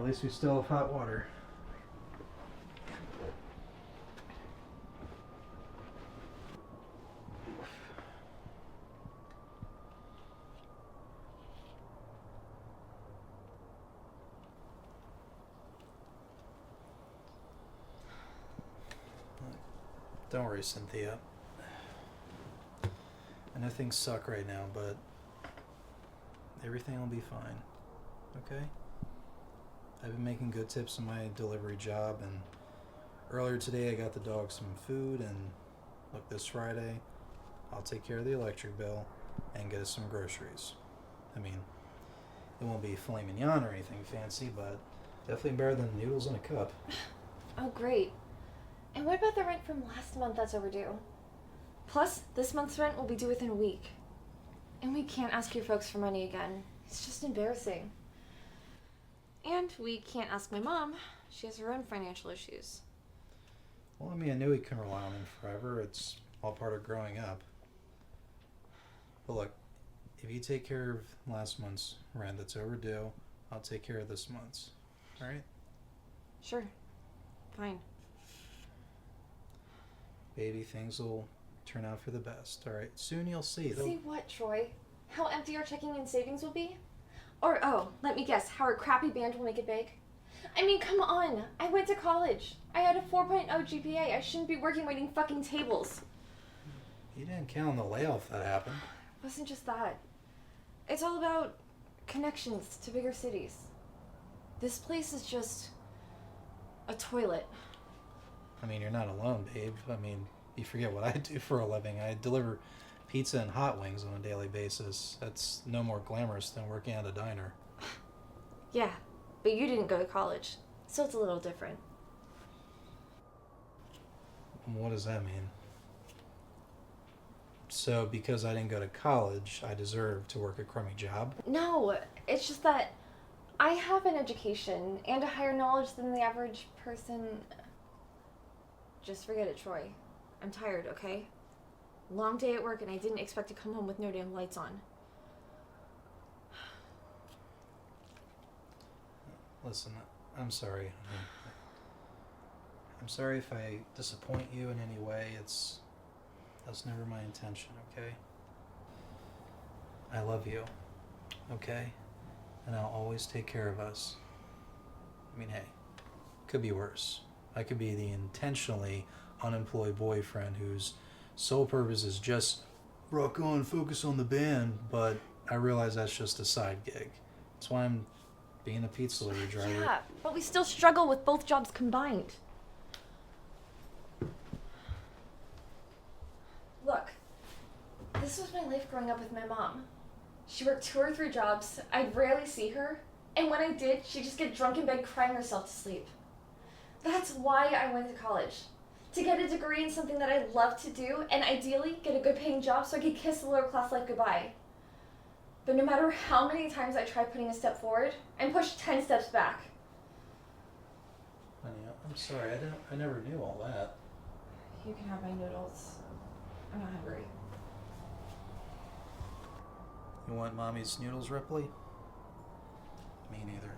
least we still have hot water. Don't worry, Cynthia. I know things suck right now, but everything will be fine. Okay? I've been making good tips on my delivery job, and earlier today I got the dog some food, and look, this Friday I'll take care of the electric bill and get us some groceries. I mean, it won't be filet mignon or anything fancy, but definitely better than noodles in a cup. Oh, great. And what about the rent from last month that's overdue? Plus, this month's rent will be due within a week. And we can't ask your folks for money again. It's just embarrassing. And we can't ask my mom. She has her own financial issues. Well, I mean, I knew we couldn't rely on him forever. It's all part of growing up. But look, if you take care of last month's rent that's overdue, I'll take care of this month's. All right? Sure. Fine. Baby, things will turn out for the best. All right? Soon you'll see. See what, Troy? How empty our checking and savings will be? Or, oh, let me guess, how our crappy band will make it big? I mean, come on. I went to college. I had a 4.0 GPA. I shouldn't be working waiting fucking tables. You didn't count on the layoff that happened. It wasn't just that. It's all about connections to bigger cities. This place is just a toilet. I mean, you're not alone, babe. I mean, you forget what I do for a living. I deliver pizza and hot wings on a daily basis. That's no more glamorous than working at a diner. Yeah, but you didn't go to college, so it's a little different. What does that mean? So, because I didn't go to college, I deserve to work a crummy job? No, it's just that I have an education and a higher knowledge than the average person. Just forget it, Troy. I'm tired, okay? Long day at work and I didn't expect to come home with no damn lights on. Listen, I'm sorry. I'm sorry if I disappoint you in any way. That's never my intention, okay? I love you, okay? And I'll always take care of us. I mean, hey, could be worse. I could be the intentionally unemployed boyfriend whose sole purpose is just rock on, focus on the band, but I realize that's just a side gig. That's why I'm being a pizza delivery driver. Yeah, but we still struggle with both jobs combined. Look, this was my life growing up with my mom. She worked 2 or 3 jobs, I'd rarely see her, and when I did, she'd just get drunk in bed crying herself to sleep. That's why I went to college. To get a degree in something that I love to do, and ideally get a good paying job so I could kiss the lower class life goodbye. But no matter how many times I tried putting a step forward, I'm pushed 10 steps back. Honey, I'm sorry, I never knew all that. You can have my noodles. I'm not hungry. You want Mommy's noodles, Ripley? Me neither.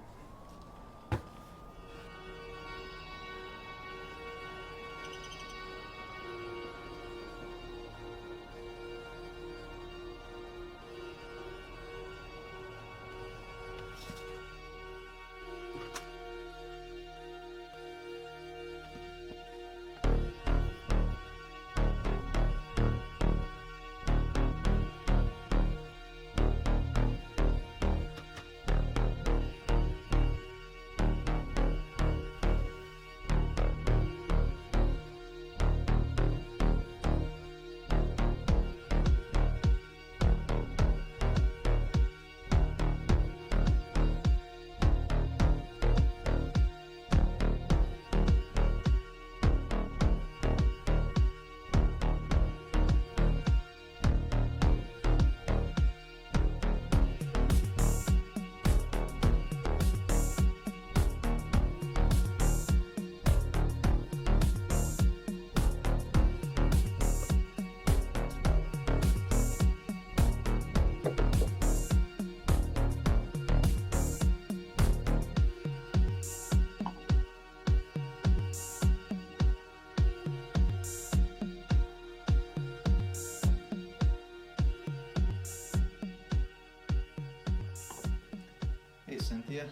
Cynthia?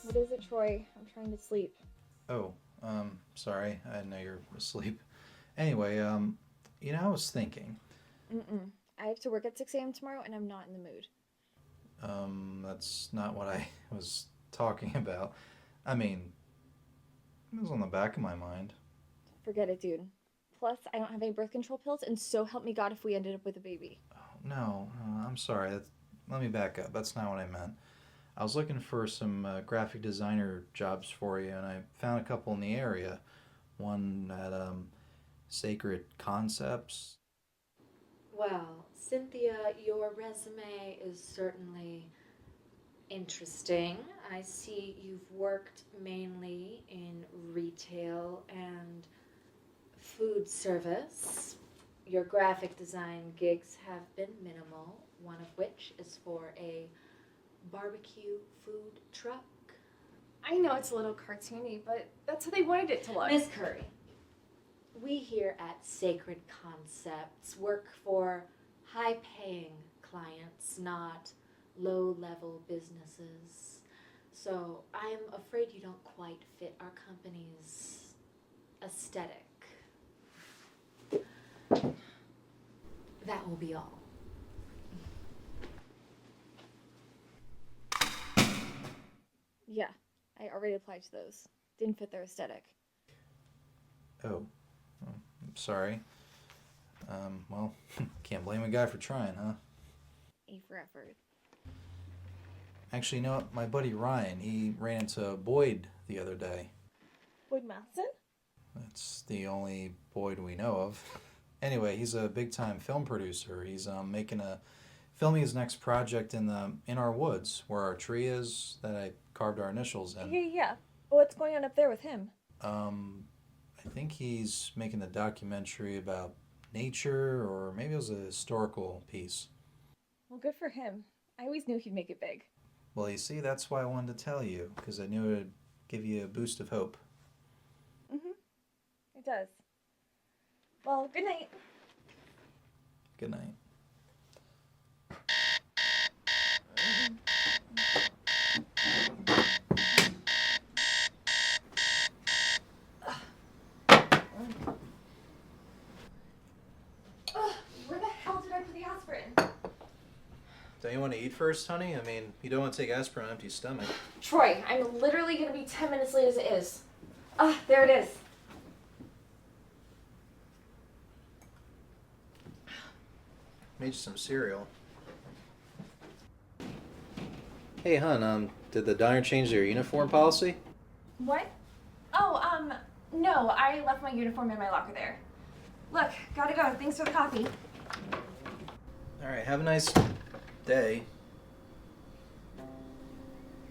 What is it, Troy? I'm trying to sleep. Oh, sorry. I didn't know you were asleep. Anyway, I was thinking. I have to work at 6 a.m. tomorrow, and I'm not in the mood. That's not what I was talking about. I mean, it was on the back of my mind. Forget it, dude. Plus, I don't have any birth control pills, and so help me God if we ended up with a baby. Oh, no, I'm sorry. Let me back up. That's not what I meant. I was looking for some graphic designer jobs for you, and I found a couple in the area. One at Sacred Concepts. Well, Cynthia, your resume is certainly interesting. I see you've worked mainly in retail and food service. Your graphic design gigs have been minimal, one of which is for a barbecue food truck. I know it's a little cartoony, but that's how they wanted it to look. Miss Curry, we here at Sacred Concepts work for high-paying clients, not low-level businesses. So I'm afraid you don't quite fit our company's aesthetic. That will be all. Yeah, I already applied to those. Didn't fit their aesthetic. Oh, I'm sorry. Well, can't blame a guy for trying, huh? A for effort. Actually, you know what? My buddy Ryan, he ran into Boyd the other day. Boyd Matheson? That's the only Boyd we know of. Anyway, he's a big-time film producer. He's filming his next project in our woods, where our tree is that I carved our initials in. Yeah. What's going on up there with him? I think he's making a documentary about nature, or maybe it was a historical piece. Well, good for him. I always knew he'd make it big. Well, you see, that's why I wanted to tell you, because I knew it would give you a boost of hope. It does. Well, good night. Good night. Where the hell did I put the aspirin? Don't you want to eat first, honey? I mean, you don't want to take aspirin on an empty stomach. Troy, I'm literally going to be 10 minutes late as it is. There it is. Made you some cereal. Hey, hon, did the diner change their uniform policy? What? Oh, no, I left my uniform in my locker there. Look, gotta go. Thanks for the coffee. All right, have a nice day.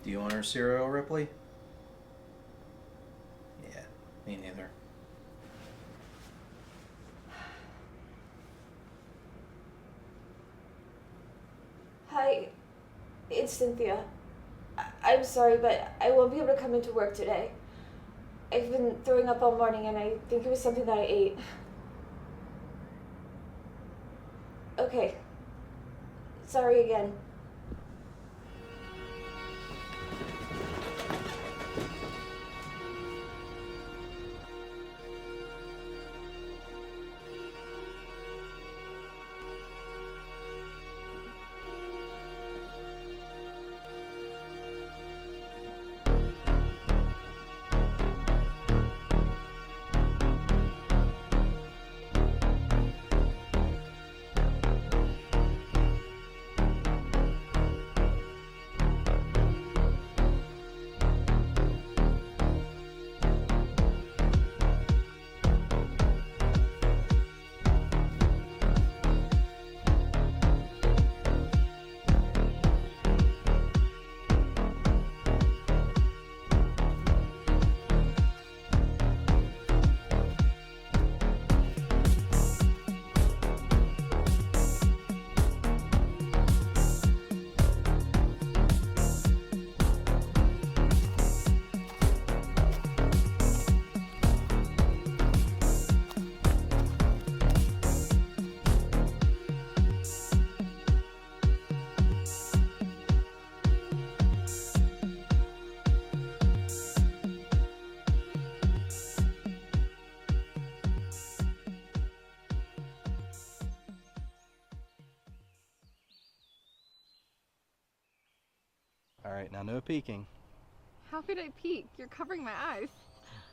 Do you want our cereal, Ripley? Yeah, me neither. Hi, it's Cynthia. I'm sorry, but I won't be able to come into work today. I've been throwing up all morning, and I think it was something that I ate. Okay. Sorry again. right, now no peeking. How could I peek? You're covering my eyes.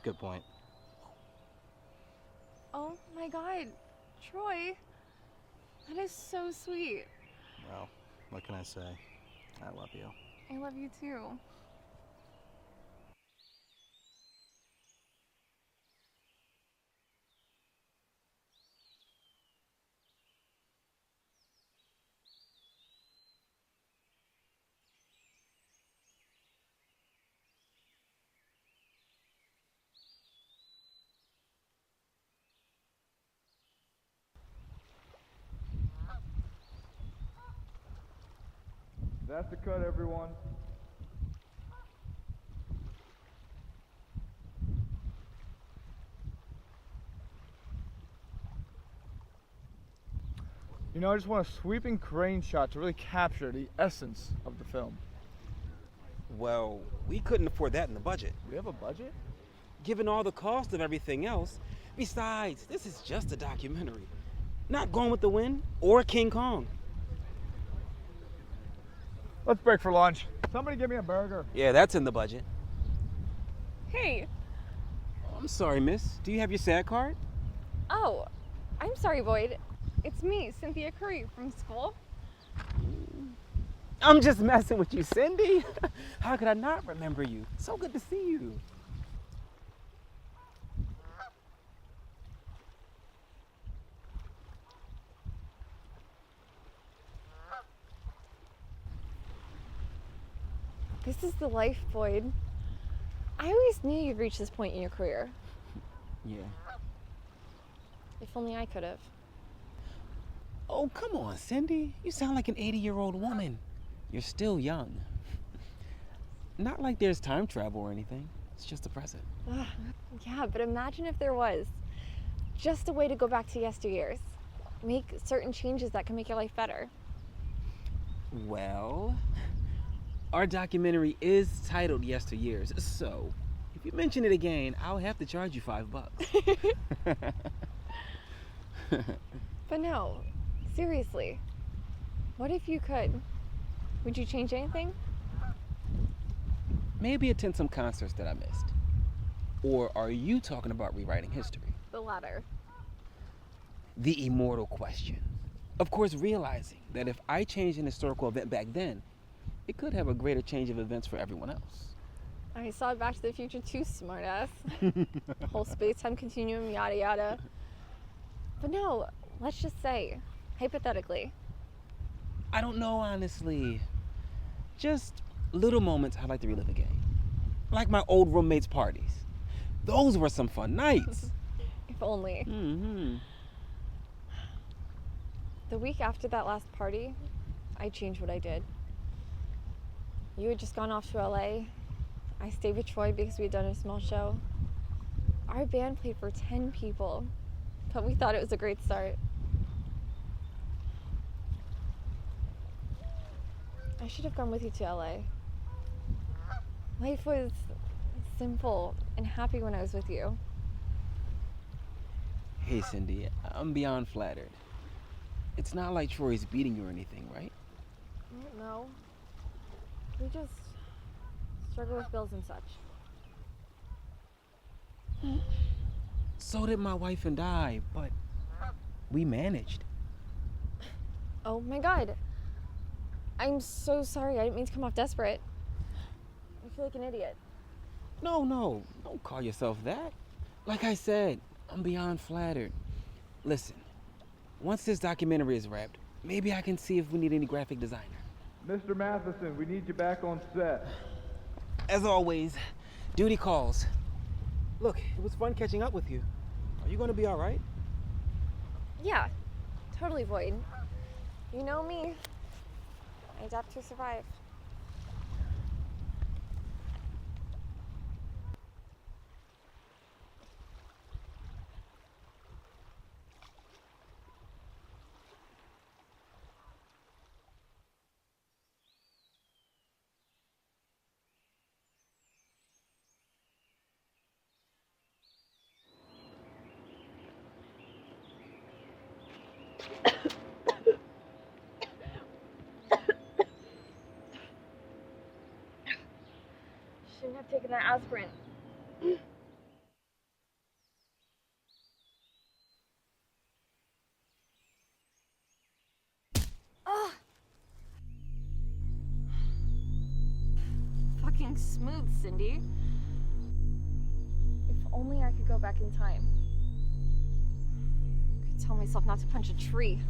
Good point. Oh my god, Troy. That is so sweet. Well, what can I say? I love you. I love you too. That's the cut, everyone. You know, I just want a sweeping crane shot to really capture the essence of the film. Well, we couldn't afford that in the budget. We have a budget? Given all the cost of everything else. Besides, this is just a documentary. Not Gone with the Wind or King Kong. Let's break for lunch. Somebody give me a burger. Yeah, that's in the budget. Hey. Oh, I'm sorry, miss. Do you have your SAG card? Oh, I'm sorry, Boyd. It's me, Cynthia Curry from school. I'm just messing with you, Cindy. How could I not remember you? So good to see you. This is the life, Boyd. I always knew you'd reach this point in your career. Yeah. If only I could have. Oh, come on, Cindy. You sound like an 80-year-old woman. You're still young. Not like there's time travel or anything. It's just the present. Yeah, but imagine if there was. Just a way to go back to Yester-Years. Make certain changes that can make your life better. Well, our documentary is titled Yester-Years, so if you mention it again, I'll have to charge you $5. But no, seriously, what if you could? Would you change anything? Maybe attend some concerts that I missed. Or are you talking about rewriting history? The latter. The immortal question. Of course, realizing that if I changed an historical event back then, it could have a greater change of events for everyone else. I saw Back to the Future too, smartass. Whole space-time continuum, yada yada. But no, let's just say, hypothetically. I don't know, honestly. Just little moments I like to relive again. Like my old roommates' parties. Those were some fun nights. If only. Mm-hmm. The week after that last party, I changed what I did. You had just gone off to LA. I stayed with Troy because we had done a small show. Our band played for 10 people, but we thought it was a great start. I should have gone with you to LA. Life was simple and happy when I was with you. Hey, Cindy, I'm beyond flattered. It's not like Troy's beating you or anything, right? No. We just struggle with bills and such. So did my wife and I, but we managed. Oh my god. I'm so sorry. I didn't mean to come off desperate. I feel like an idiot. No, don't call yourself that. Like I said, I'm beyond flattered. Listen, once this documentary is wrapped, maybe I can see if we need any graphic designer. Mr. Matheson, we need you back on set. As always, duty calls. Look, it was fun catching up with you. Are you gonna be all right? Yeah, totally, Boyd. You know me. I adapt to survive. shouldn't have taken that aspirin. Ugh. Fucking smooth, Cindy. If only I could go back in time. I could tell myself not to punch a tree.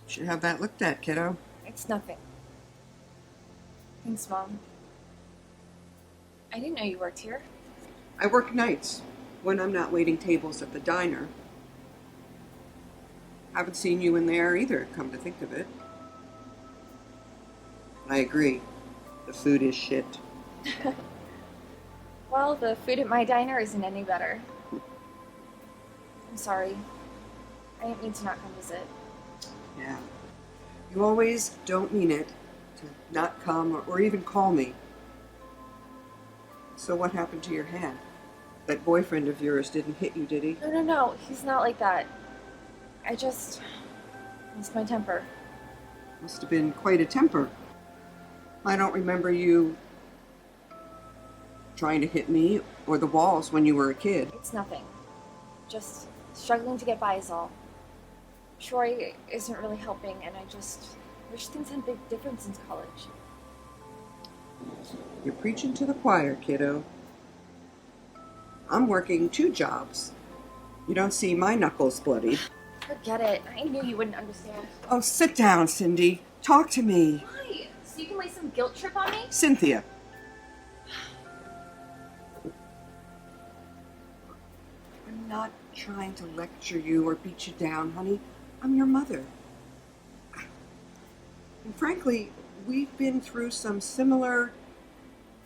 Should have that looked at, kiddo. It's nothing. Thanks, Mom. I didn't know you worked here. I work nights when I'm not waiting tables at the diner. Haven't seen you in there either, come to think of it. I agree. The food is shit. Well, the food at my diner isn't any better. I'm sorry. I didn't mean to not come visit. Yeah. You always don't mean it to not come or even call me. So what happened to your hand? That boyfriend of yours didn't hit you, did he? No. He's not like that. I just lost my temper. Must have been quite a temper. I don't remember you trying to hit me or the walls when you were a kid. It's nothing. Just struggling to get by is all. Troy isn't really helping, and I just wish things had a big difference since college. You're preaching to the choir, kiddo. I'm working 2 jobs. You don't see my knuckles bloody. Forget it. I knew you wouldn't understand. Oh, sit down, Cindy. Talk to me. Why? So you can lay some guilt trip on me? Cynthia. I'm not trying to lecture you or beat you down, honey. I'm your mother. And frankly, we've been through some similar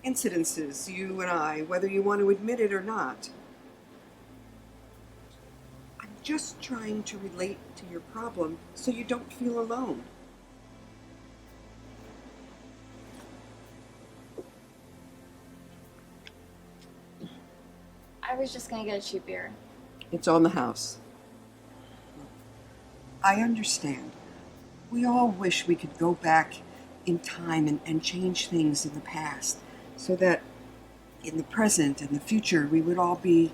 incidences, you and I, whether you want to admit it or not. I'm just trying to relate to your problem so you don't feel alone. I was just gonna get a cheap beer. It's on the house. I understand. We all wish we could go back in time and change things in the past so that in the present and the future we would all be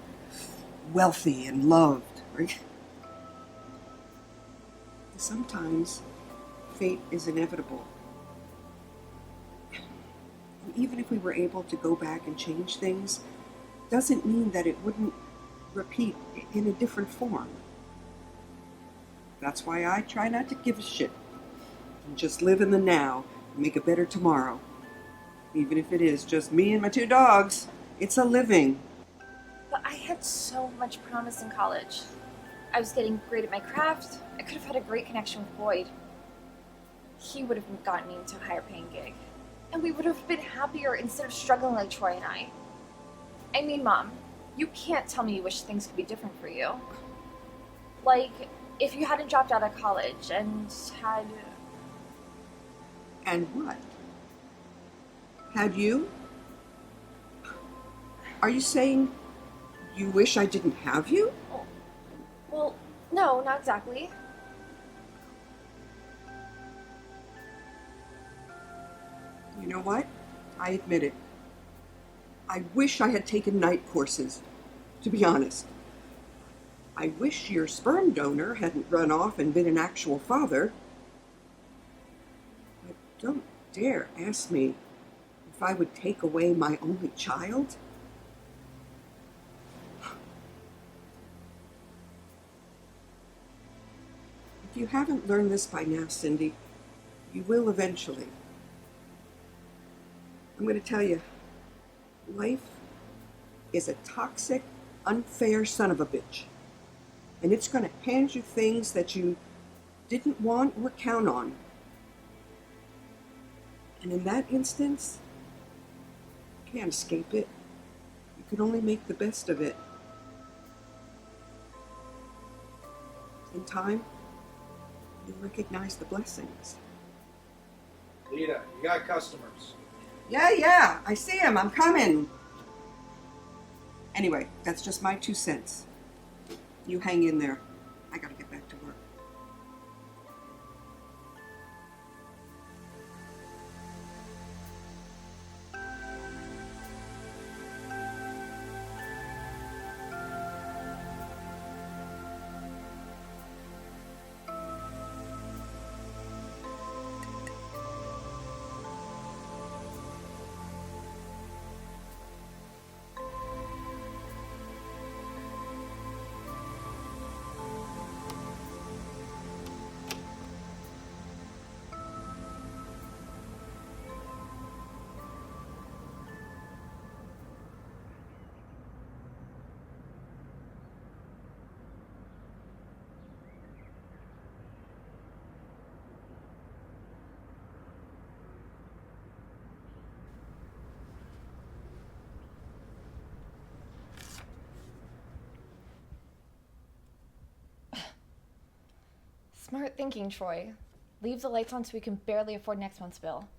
wealthy and loved, right? Sometimes fate is inevitable. And even if we were able to go back and change things, doesn't mean that it wouldn't repeat in a different form. That's why I try not to give a shit and just live in the now and make a better tomorrow. Even if it is just me and my 2 dogs, it's a living. But I had so much promise in college. I was getting great at my craft. I could have had a great connection with Boyd. He would have gotten me into a higher paying gig. And we would have been happier instead of struggling like Troy and I. I mean, Mom, you can't tell me you wish things could be different for you. Like, if you hadn't dropped out of college and had... And what? Had you? Are you saying you wish I didn't have you? Well, no, not exactly. You know what? I admit it. I wish I had taken night courses, to be honest. I wish your sperm donor hadn't run off and been an actual father. But don't dare ask me if I would take away my only child. If you haven't learned this by now, Cindy, you will eventually. I'm going to tell you, life is a toxic, unfair son of a bitch. And it's going to hand you things that you didn't want or count on. And in that instance, you can't escape it. You can only make the best of it. In time, you'll recognize the blessings. Lita, you got customers. Yeah, I see him. I'm coming. Anyway, that's just my 2 cents. You hang in there. I gotta get back to work. Smart thinking, Troy. Leave the lights on so we can barely afford next month's bill.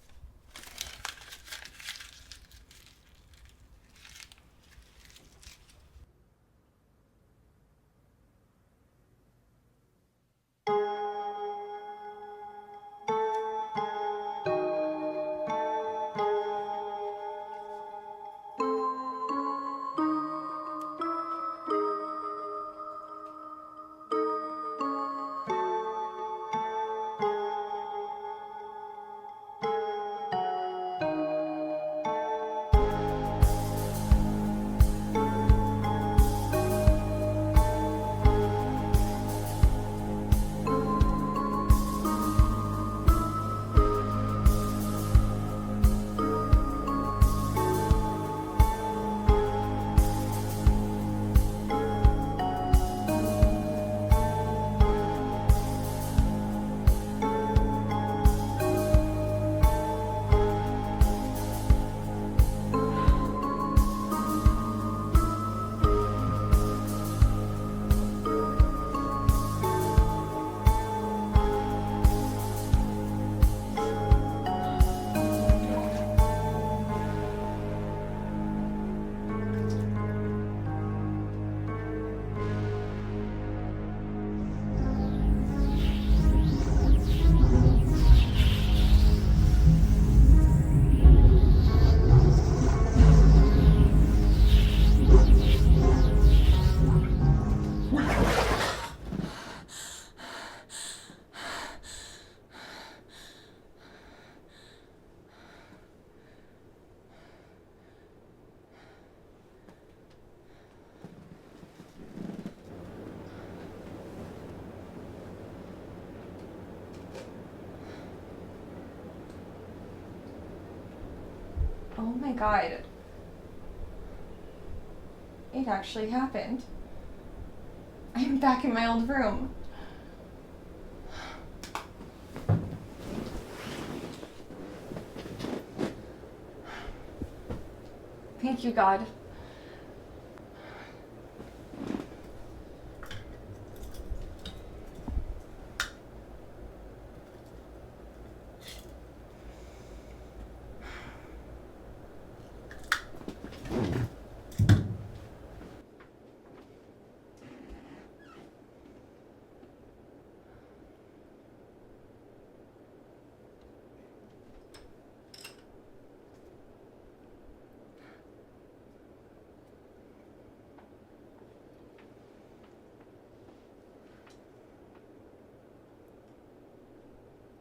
Oh my god. It actually happened. I'm back in my old room. Thank you, God.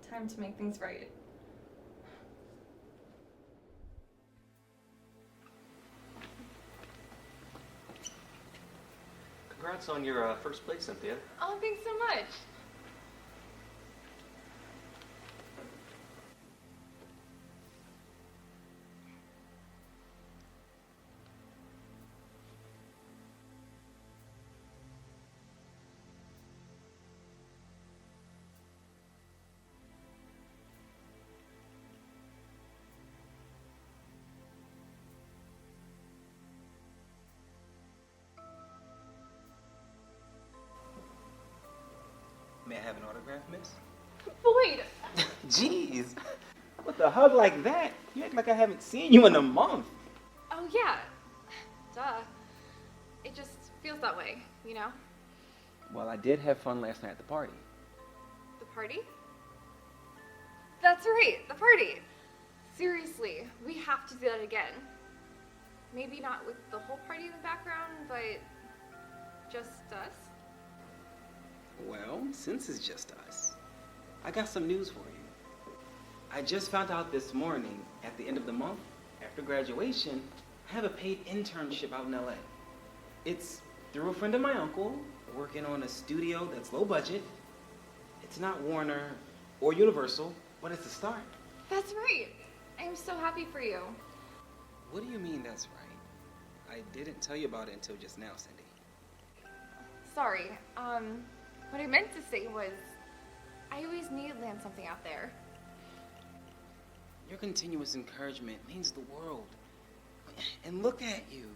Time to make things right. Congrats on your first place, Cynthia. Oh, thanks so much. May I have an autograph, miss? Boyd! Jeez. With a hug like that, you act like I haven't seen you in a month. Oh, yeah. Duh. It just feels that way, you know? Well, I did have fun last night at the party. The party? That's right, the party. Seriously, we have to do that again. Maybe not with the whole party in the background, but just us. Well, since it's just us, I got some news for you. I just found out this morning, at the end of the month, after graduation, I have a paid internship out in LA. It's through a friend of my uncle, working on a studio that's low budget. It's not Warner or Universal, but it's a start. That's right. I'm so happy for you. What do you mean that's right? I didn't tell you about it until just now, Cindy. Sorry. What I meant to say was, I always needed to land something out there. Your continuous encouragement means the world. And look at you.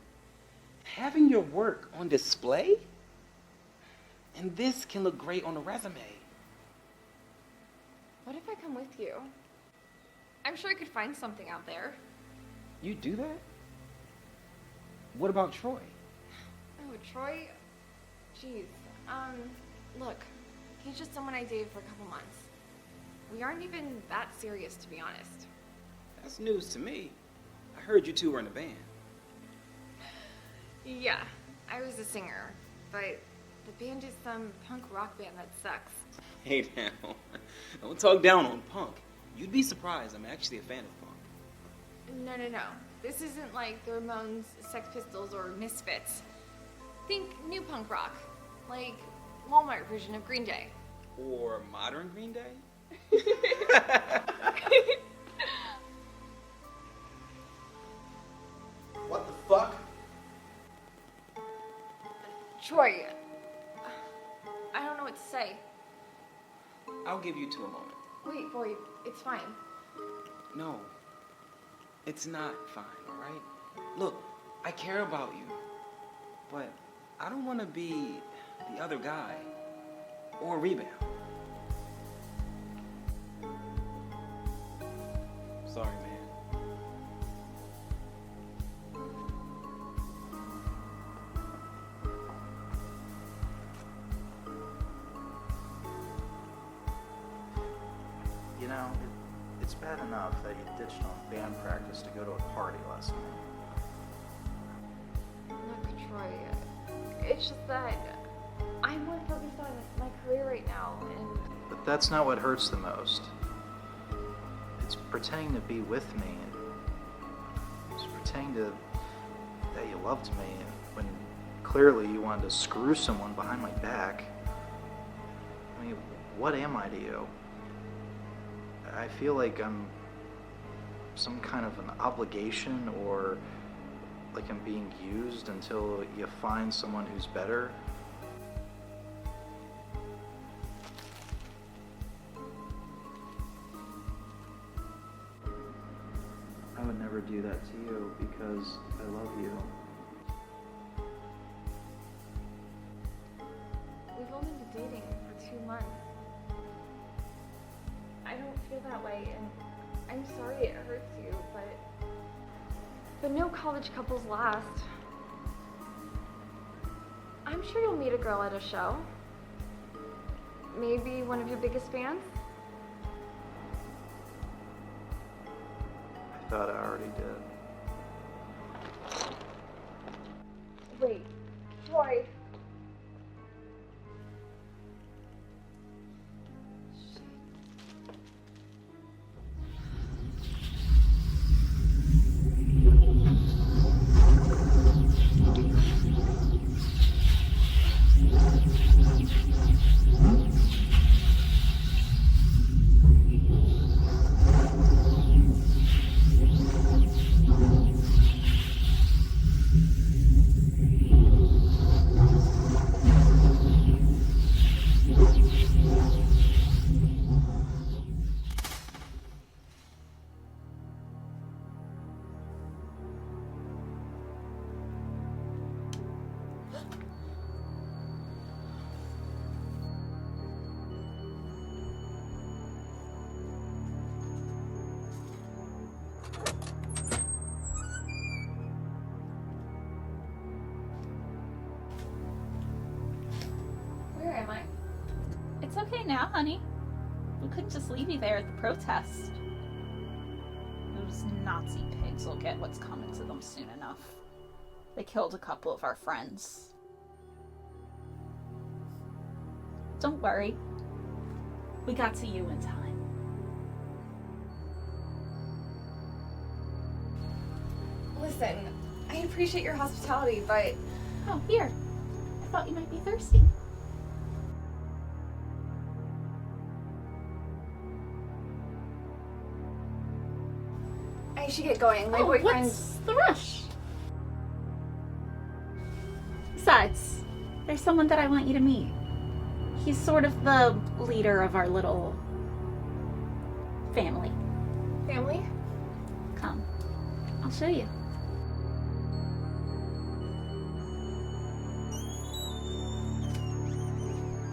Having your work on display? And this can look great on a resume. What if I come with you? I'm sure I could find something out there. You do that? What about Troy? Oh, Troy? Jeez. Look, he's just someone I dated for a couple months. We aren't even that serious, to be honest. That's news to me. I heard you two were in a band. Yeah, I was a singer, but the band is some punk rock band that sucks. Hey now, don't talk down on punk. You'd be surprised, I'm actually a fan of punk. No. This isn't like the Ramones, Sex Pistols, or Misfits. Think new punk rock, like Walmart version of Green Day. Or modern Green Day? What the fuck? Troy, I don't know what to say. I'll give you two a moment. Wait, Boyd, it's fine. No, it's not fine, all right? Look, I care about you, but I don't want to be the other guy or a rebound. Sorry, man. You know, it's bad enough that you ditched on band practice to go to a party last night. Look, Troy, it's just that I'm more focused on my career right now, and But that's not what hurts the most. It's pretending to be with me and it's pretending that you loved me when clearly you wanted to screw someone behind my back. I mean, what am I to you? I feel like I'm some kind of an obligation, or like I'm being used until you find someone who's better. I would never do that to you because I love you. we've only been dating for 2 months. I don't feel that way, and I'm sorry it hurts you, but no college couples last. I'm sure you'll meet a girl at a show. Maybe one of your biggest fans? I thought I already did. Wait, Troy. It's okay now, honey. We couldn't just leave you there at the protest. Those Nazi pigs will get what's coming to them soon enough. They killed a couple of our friends. Don't worry. We got to you in time. Listen, I appreciate your hospitality, but... Oh, here. I thought you might be thirsty. I should get going. My boyfriend's... What's the rush? Besides, there's someone that I want you to meet. He's sort of the leader of our little family. Family? Come, I'll show you.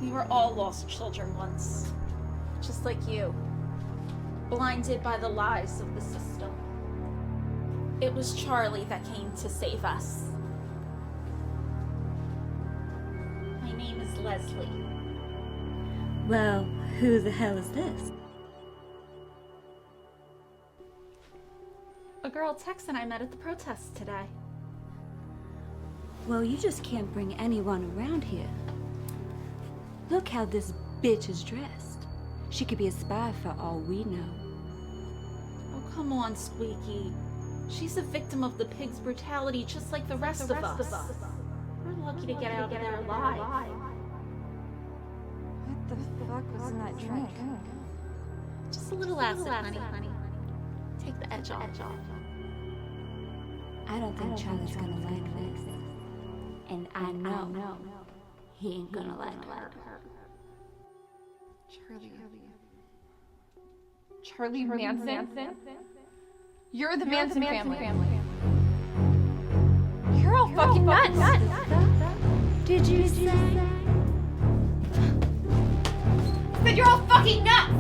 We were all lost children once, just like you, blinded by the lies of the system. It was Charlie that came to save us. My name is Leslie. Well, who the hell is this? A girl Tex and I met at the protest today. Well, you just can't bring anyone around here. Look how this bitch is dressed. She could be a spy for all we know. Oh, come on, Squeaky. She's a victim of the pig's brutality just like the rest of us. We're lucky to get out of there alive. What the fuck was in that drink? Just a little acid, honey. Take the edge off. I don't think Charlie's gonna like this. And I know he ain't gonna like her. Charlie Manson? You're the Manson family. You're all fucking nuts. Did you say? Said you're all fucking nuts.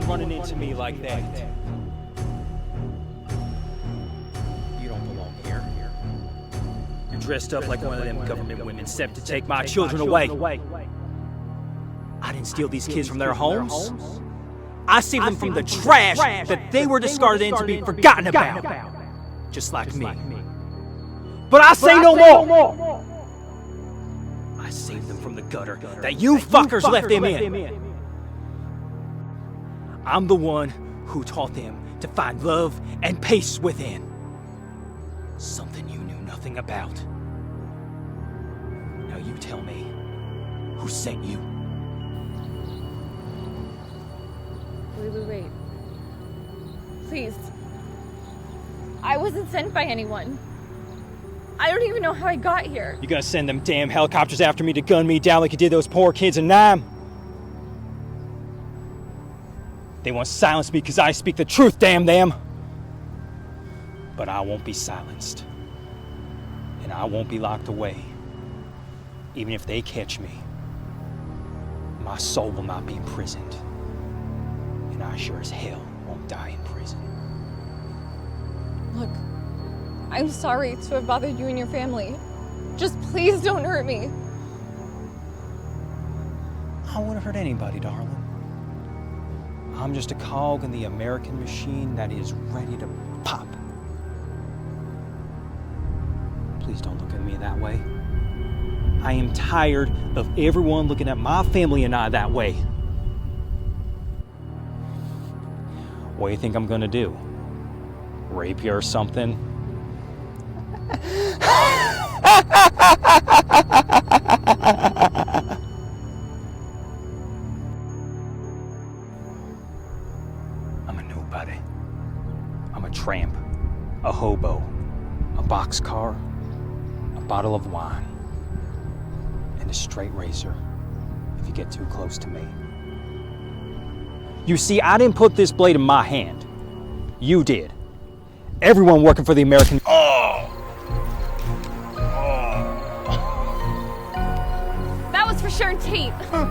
Running into me like that. You don't belong here. You're dressed up like one of them government women set to take my children away. I didn't steal these kids from their homes. I saved them from the trash that they were discarded in to be forgotten about. Just like me. But I say no more! I saved them from the gutter that you fuckers left them in. I'm the one who taught them to find love and peace within. Something you knew nothing about. Now you tell me, who sent you? Wait. Please. I wasn't sent by anyone. I don't even know how I got here. You gonna send them damn helicopters after me to gun me down like you did those poor kids in Nam? They want to silence me because I speak the truth, damn them. But I won't be silenced. And I won't be locked away. Even if they catch me, my soul will not be imprisoned. And I sure as hell won't die in prison. Look, I'm sorry to have bothered you and your family. Just please don't hurt me. I won't hurt anybody, darling. I'm just a cog in the American machine that is ready to pop. Please don't look at me that way. I am tired of everyone looking at my family and I that way. What do you think I'm gonna do? Rape you or something? I'm a nobody. I'm a tramp, a hobo, a boxcar, a bottle of wine, and and a straight razor if you get too close to me. You see, I didn't put this blade in my hand. You did. Everyone working for the American... That was for Sharon Tate. Who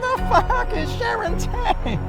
the fuck is Sharon Tate?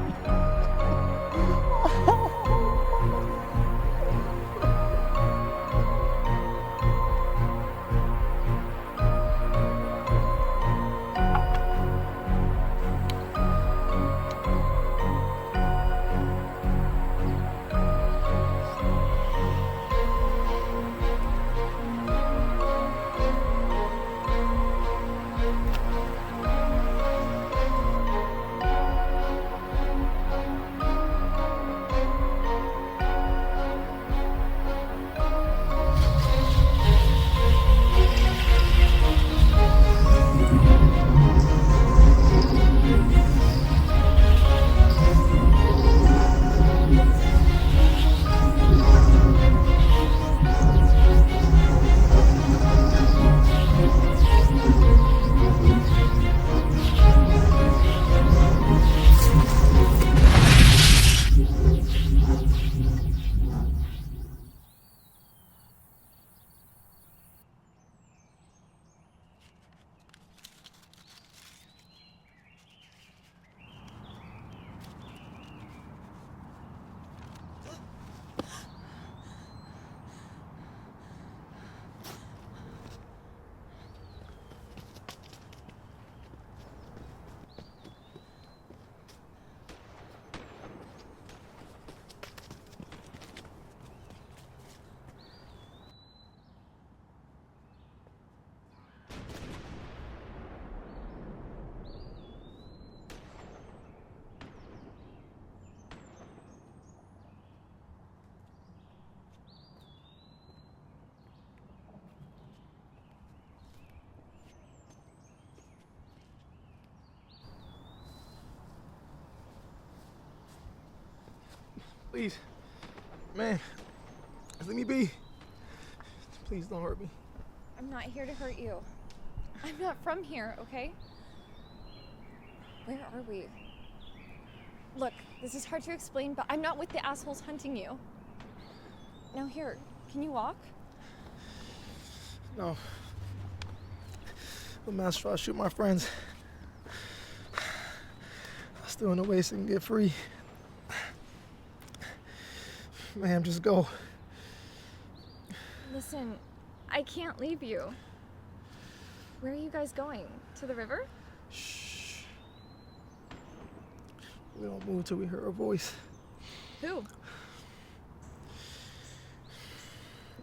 Please, man, just let me be. Please don't hurt me. I'm not here to hurt you. I'm not from here, okay? Where are we? Look, this is hard to explain, but I'm not with the assholes hunting you. Now here, can you walk? No. The master, I'll shoot my friends. I'll steal in the way so I can get free. Ma'am, just go. Listen, I can't leave you. Where are you guys going? To the river? Shh. We don't move till we hear her voice. Who?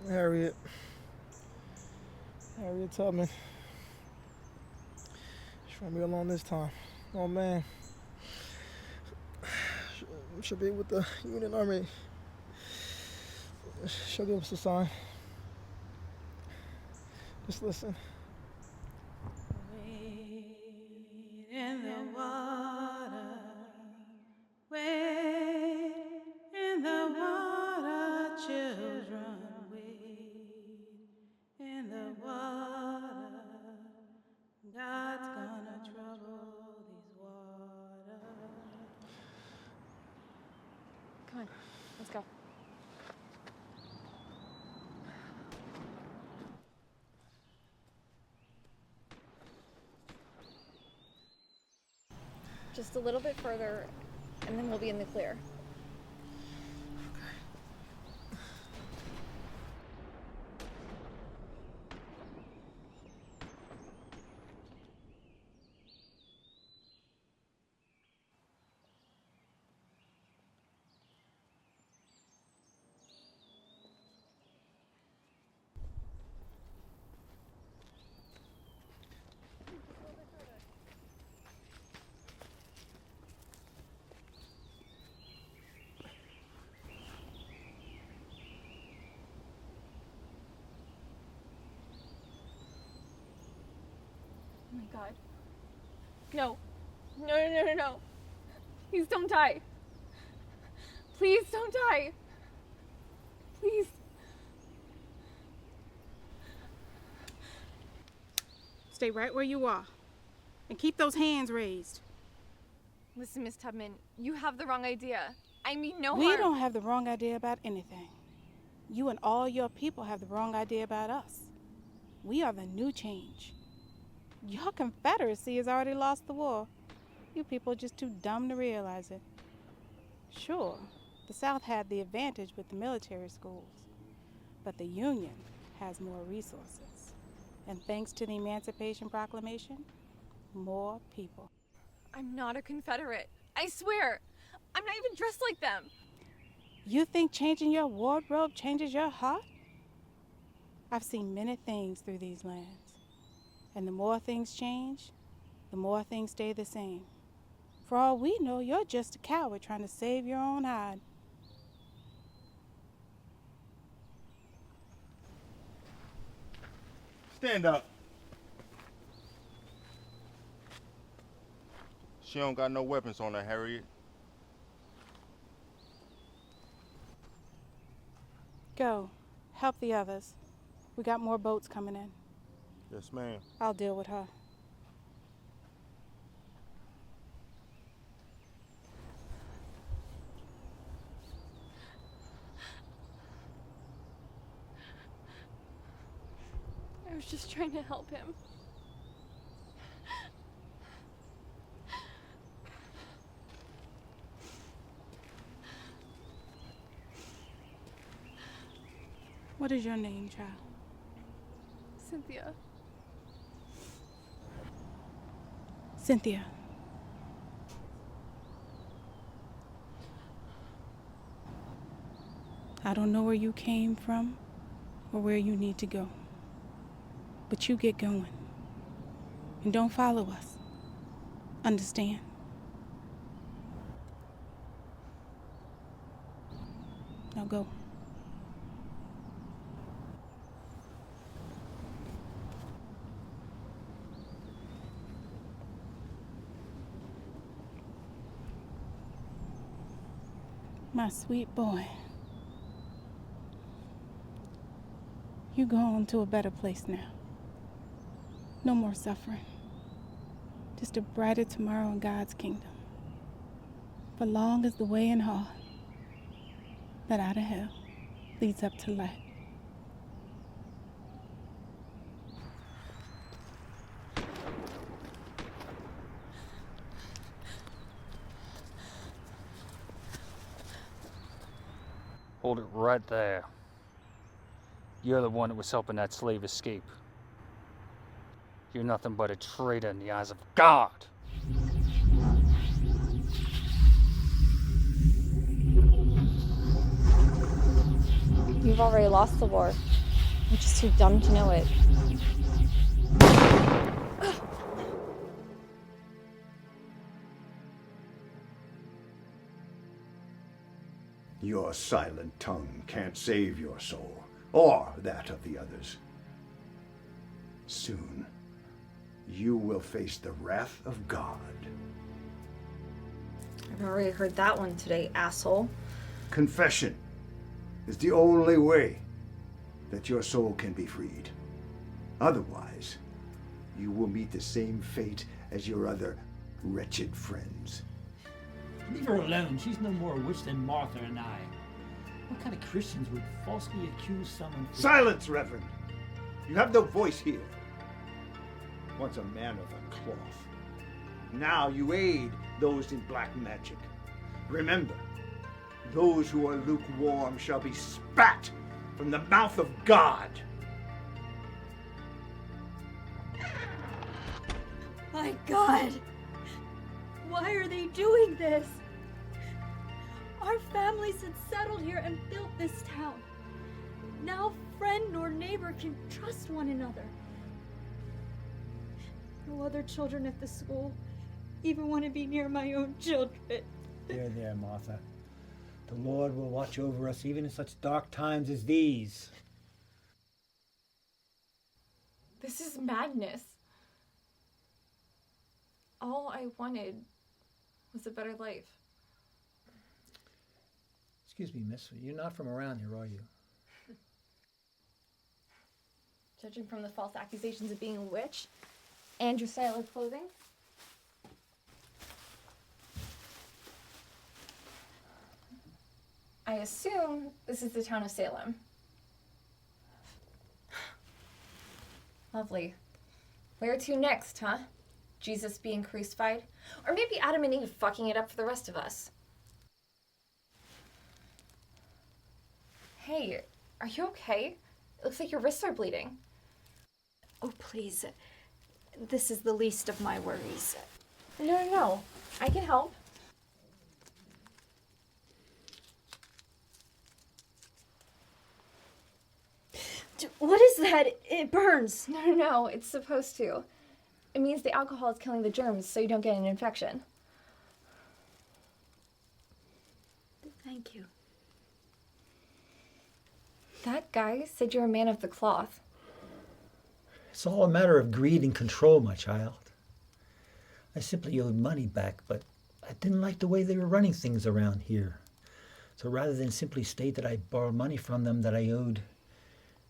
Harriet Tubman. She won't be alone this time. Oh man. She'll be with the Union Army. She'll give us a sign. Just listen. Wade in the water. Wade in the water, children. Wade in the water. God's gonna trouble these waters. Come on, let's go. Just a little bit further, and then we'll be in the clear. Oh my God. No. No. Please don't die. Please don't die. Please. stay right where you are. And keep those hands raised. Listen, Miss Tubman, you have the wrong idea. I mean no We harm. don't have the wrong idea about anything. You and all your people have the wrong idea about us. We are the new change. Your Confederacy has already lost the war. You people are just too dumb to realize it. Sure, the South had the advantage with the military schools, but the Union has more resources. And thanks to the Emancipation Proclamation, more people. I'm not a Confederate. I swear. I'm not even dressed like them. You think changing your wardrobe changes your heart? I've seen many things through these lands. And the more things change, the more things stay the same. For all we know, you're just a coward trying to save your own hide. Stand up. She don't got no weapons on her, Harriet. Go. Help the others. We got more boats coming in. Yes, ma'am. I'll deal with her. I was just trying to help him. What is your name, child? Cynthia. Cynthia. I don't know where you came from or where you need to go, but you get going. And don't follow us. Understand? Now go. My sweet boy. You go on to a better place now. No more suffering. Just a brighter tomorrow in God's kingdom. For long as the way and hard that out of hell leads up to light. Hold it right there. You're the one that was helping that slave escape. You're nothing but a traitor in the eyes of God. You've already lost the war. You're just too dumb to know it. Your silent tongue can't save your soul, or that of the others. Soon, you will face the wrath of God. I've already heard that one today, asshole. Confession is the only way that your soul can be freed. Otherwise, you will meet the same fate as your other wretched friends. Leave her alone. She's no more a witch than Martha and I. What kind of Christians would falsely accuse someone for... Silence, Reverend! You have no voice here. Once a man of the cloth. Now you aid those in black magic. Remember, those who are lukewarm shall be spat from the mouth of God. My God! Why are they doing this? Our families had settled here and built this town. Now friend nor neighbor can trust one another. No other children at the school even want to be near my own children. There, Martha. The Lord will watch over us even in such dark times as these. This is madness. All I wanted was a better life. Excuse me, miss. You're not from around here, are you? Judging from the false accusations of being a witch, And your style of clothing? I assume this is the town of Salem. Lovely. Where to next, huh? Jesus being crucified? Or maybe Adam and Eve fucking it up for the rest of us? Hey, are you okay? It looks like your wrists are bleeding. Oh, please. This is the least of my worries. No. I can help. What is that? It burns. No, it's supposed to. It means the alcohol is killing the germs so you don't get an infection. Thank you. That guy said you're a man of the cloth. It's all a matter of greed and control, my child. I simply owed money back, but I didn't like the way they were running things around here. So rather than simply state that I borrowed money from them that I owed,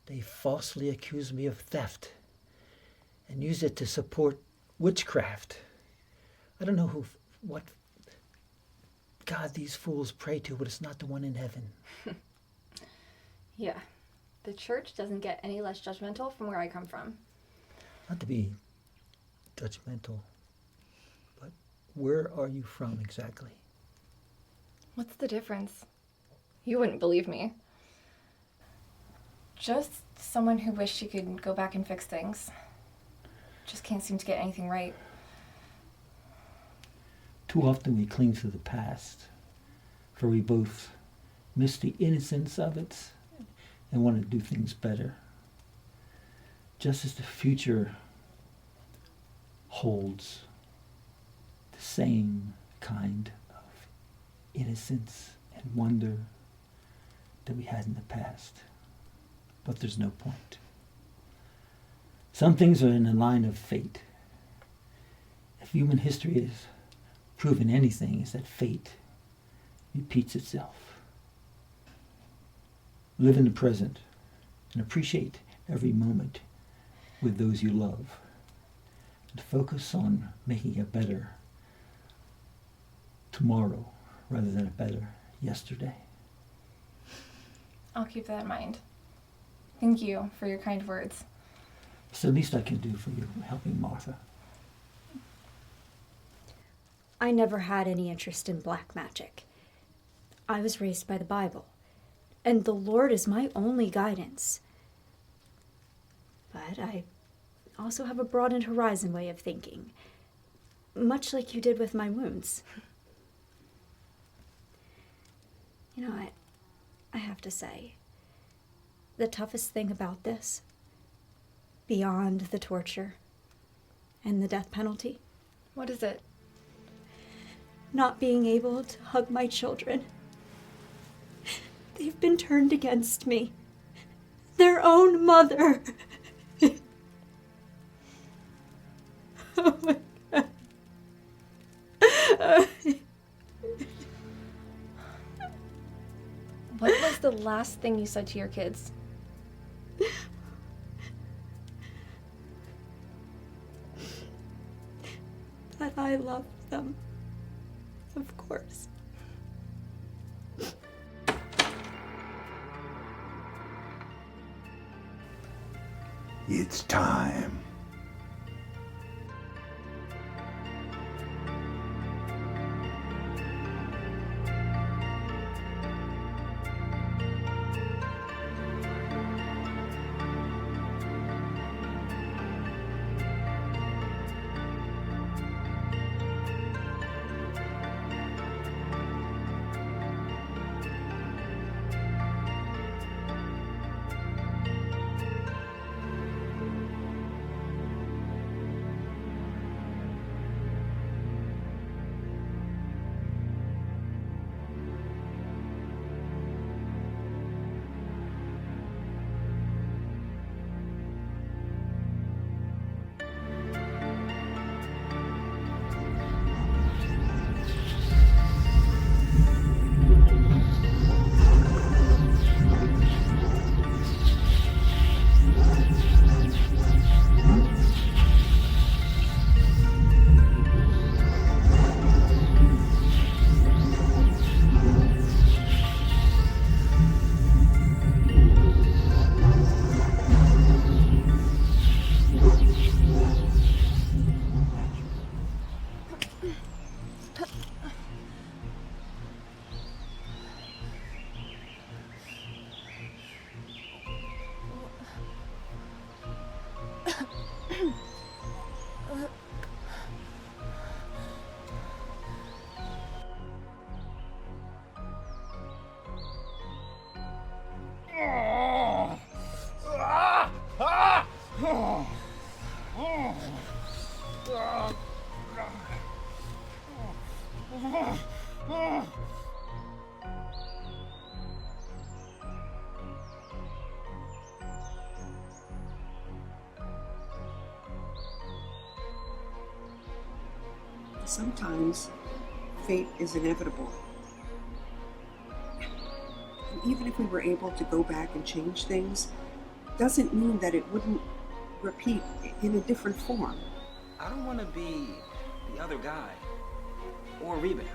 they falsely accused me of theft and used it to support witchcraft. I don't know what God these fools pray to, but it's not the one in heaven. Yeah, the church doesn't get any less judgmental from where I come from. Not to be judgmental, but where are you from exactly? What's the difference? You wouldn't believe me. Just someone who wished she could go back and fix things. Just can't seem to get anything right. Too often we cling to the past, for we both miss the innocence of it and want to do things better. Just as the future holds the same kind of innocence and wonder that we had in the past. But there's no point. Some things are in the line of fate. If human history has proven anything, is that fate repeats itself. Live in the present and appreciate every moment with those you love. And focus on making a better tomorrow rather than a better yesterday. I'll keep that in mind. Thank you for your kind words. It's the least I can do for you, helping Martha. I never had any interest in black magic. I was raised by the Bible, and the Lord is my only guidance. But I also have a broadened horizon way of thinking, much like you did with my wounds. You know, I have to say, the toughest thing about this, beyond the torture and the death penalty, What is it? not being able to hug my children. They've been turned against me. Their own mother. Oh my God. What was the last thing you said to your kids? That I love them. Of course. It's time. Sometimes fate is inevitable. And even if we were able to go back and change things, doesn't mean that it wouldn't repeat in a different form. I don't want to be the other guy or rebound.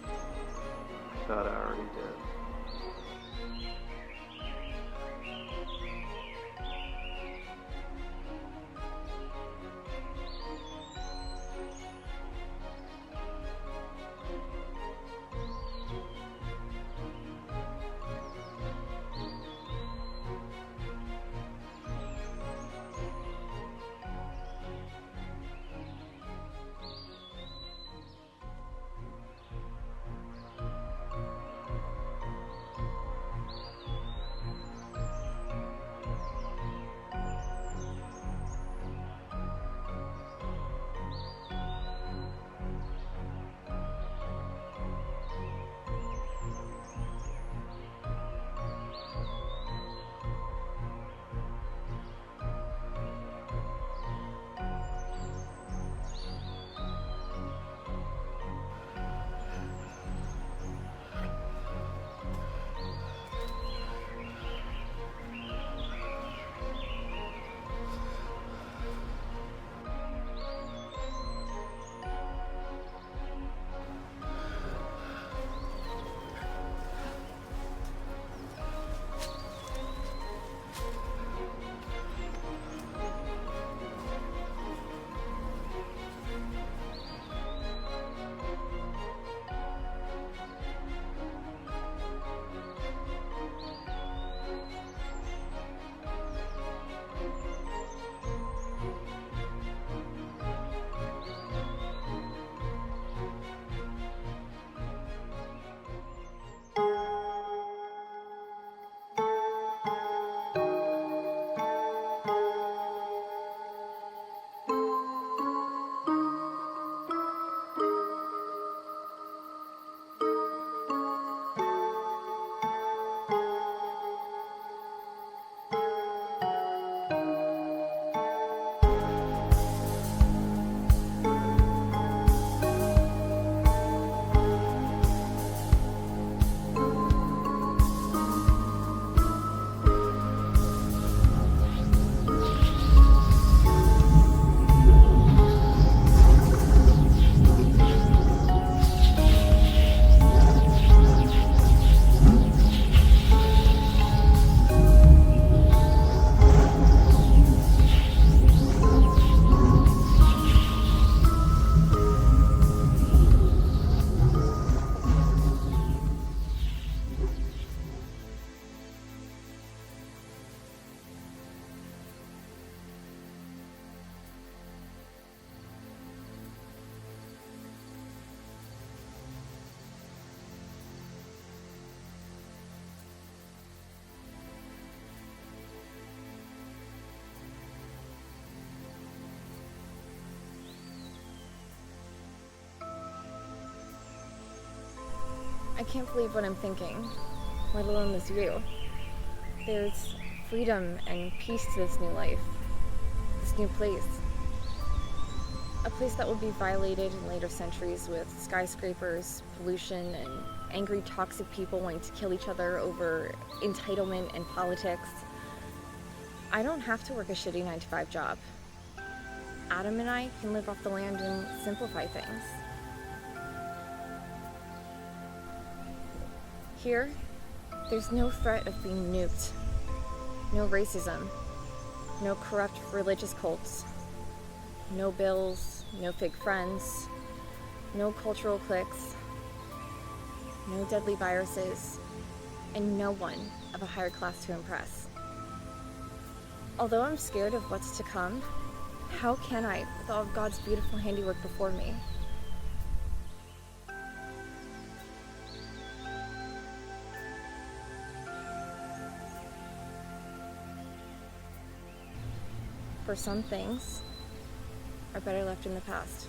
I thought I already did. I can't believe what I'm thinking, let alone this view. There's freedom and peace to this new life, this new place. A place that will be violated in later centuries with skyscrapers, pollution, and angry, toxic people wanting to kill each other over entitlement and politics. I don't have to work a shitty 9-to-5 job. Adam and I can live off the land and simplify things. Here, there's no threat of being nuked. No racism. No corrupt religious cults. No bills, no fake friends. No cultural cliques. No deadly viruses. And no one of a higher class to impress. Although I'm scared of what's to come, how can I with all of God's beautiful handiwork before me? For some things are better left in the past.